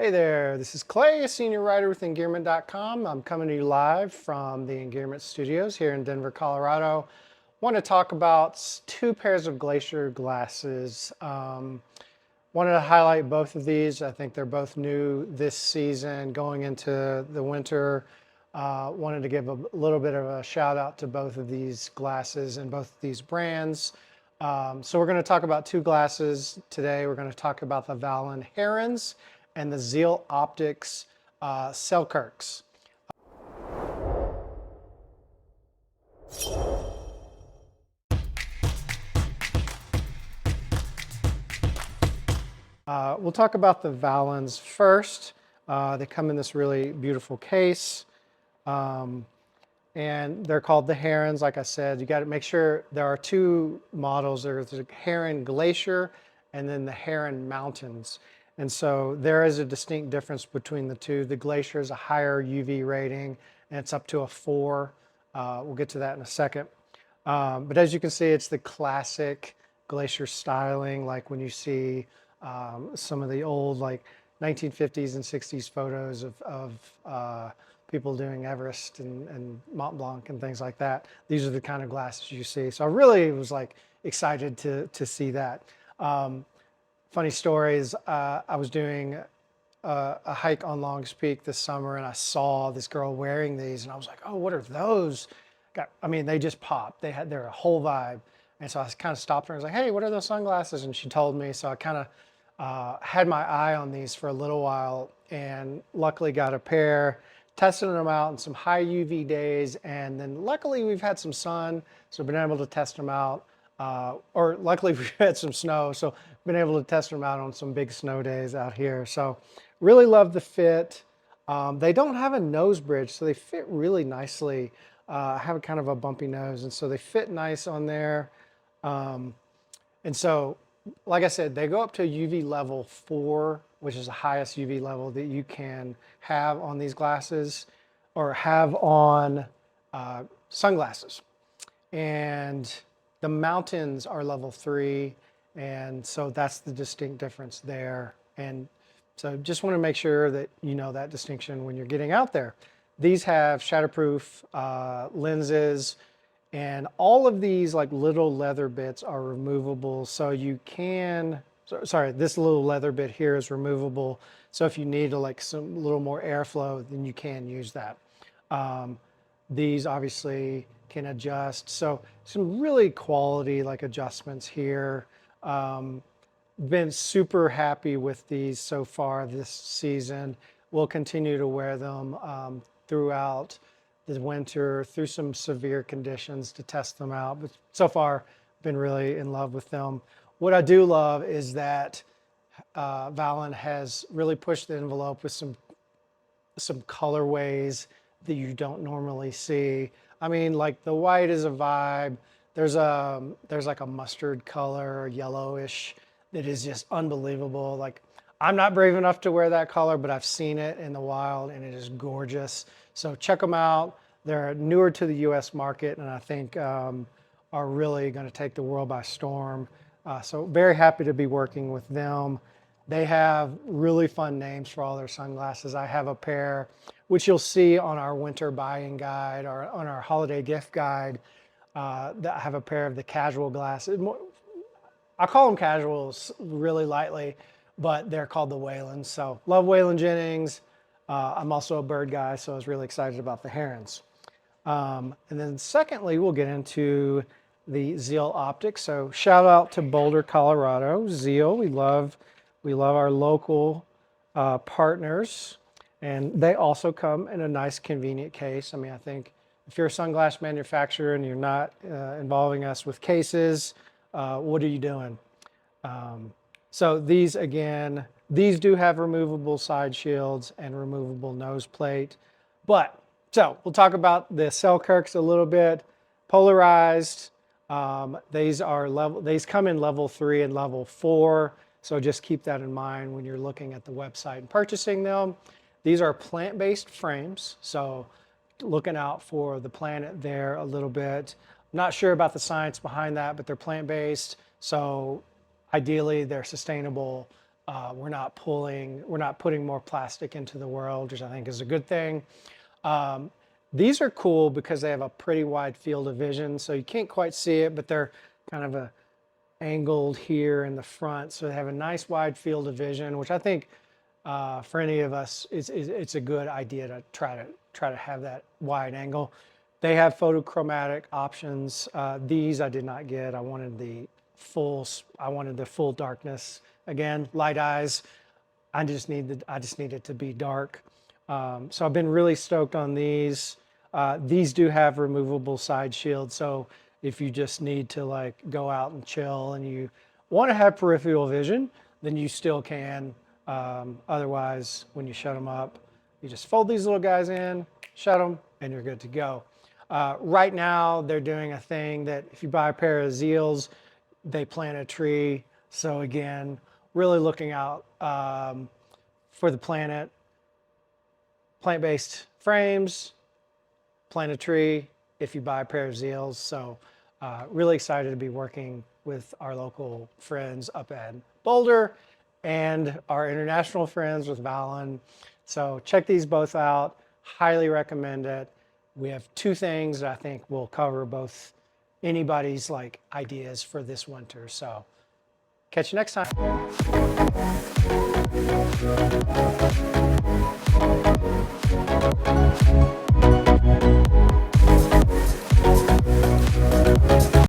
Hey there, this is Clay, a senior writer with Engearment.com. I'm coming to you live from the Engearment Studios here in Denver, Colorado. Want to talk about two pairs of glacier glasses. Wanted to highlight both of these. I think they're both new this season going into the winter. Wanted to give a little bit of a shout out to both of these glasses and both of these brands. So we're going to talk about two glasses today. We're going to talk about the Vallon Herons and the Zeal Optics Selkirks. We'll talk about the Vallons first. They come in this really beautiful case. And they're called the Herons. Like I said, you got to make sure there are two models. There's the Heron Glacier and then the Heron Mountains. And so there is a distinct difference between the two. The Glacier is a higher UV rating and it's up to a 4. We'll get to that in a second. But as you can see, it's the classic glacier styling, like when you see some of the old like 1950s and 60s photos of people doing Everest and Mont Blanc and things like that. These are the kind of glasses you see. So I really was like excited to see that. Funny stories, I was doing a hike on Longs Peak this summer and I saw this girl wearing these and I was like, oh, what are those? I mean, they just popped. They're a whole vibe. And so I kind of stopped her and was like, hey, what are those sunglasses? And she told me, so I kind of had my eye on these for a little while and luckily got a pair, tested them out in some high UV days. And then luckily we've had some sun, so been able to test them out. Or luckily we've had some snow, so been able to test them out on some big snow days out here. So really love the fit. They don't have a nose bridge, so they fit really nicely. I have a kind of a bumpy nose, and so they fit nice on there. And so, like I said, they go up to UV level 4, which is the highest UV level that you can have on these glasses or have on sunglasses. And the mountains are level 3, and so that's the distinct difference there. And so just want to make sure that you know that distinction when you're getting out there. These have shatterproof lenses, and all of these like little leather bits are removable. So you can, sorry, this little leather bit here is removable. So if you need like some little more airflow, then you can use that. These obviously can adjust. So some really quality like adjustments here. Been super happy with these so far this season. We'll continue to wear them throughout the winter through some severe conditions to test them out. But so far, been really in love with them. What I do love is that Vallon has really pushed the envelope with some colorways that you don't normally see. I mean, like the white is a vibe. There's like a mustard color, yellowish, that is just unbelievable. Like I'm not brave enough to wear that color, but I've seen it in the wild and it is gorgeous. So check them out. They're newer to the US market and I think are really going to take the world by storm. So very happy to be working with them. They have really fun names for all their sunglasses. I have a pair, which you'll see on our winter buying guide or on our holiday gift guide. That I have a pair of the casual glasses. I call them casuals really lightly, but they're called the Whalens. So love Waylon Jennings. I'm also a bird guy, so I was really excited about the Herons. And then secondly, we'll get into the Zeal Optics. So shout out to Boulder, Colorado. Zeal, we love our local partners. And they also come in a nice convenient case. I mean, I think if you're a sunglass manufacturer and you're not involving us with cases, what are you doing? So these, again, these do have removable side shields and removable nose plate. But, so we'll talk about the Selkirks a little bit. Polarized, these come in level 3 and level 4. So just keep that in mind when you're looking at the website and purchasing them. These are plant-based frames, so looking out for the planet there a little bit. Not sure about the science behind that, but they're plant-based, so ideally they're sustainable We're not putting more plastic into the world, which I think is a good thing. These are cool because they have a pretty wide field of vision, so you can't quite see it, but they're kind of angled here in the front, so they have a nice wide field of vision, which I think for any of us, it's a good idea to try to have that wide angle. They have photochromatic options. These I did not get. I wanted the full darkness. Again, light eyes. I just need it to be dark. So I've been really stoked on these. These do have removable side shields, so if you just need to like go out and chill and you want to have peripheral vision, then you still can. Otherwise, when you shut them up, you just fold these little guys in, shut them, and you're good to go. Right now, they're doing a thing that if you buy a pair of Zeals, they plant a tree. So again, really looking out for the planet. Plant-based frames, plant a tree if you buy a pair of Zeals. So really excited to be working with our local friends up at Boulder and our international friends with Vallon. So check these both out. Highly recommend it. We have two things that I think will cover both anybody's like ideas for this winter. So catch you next time.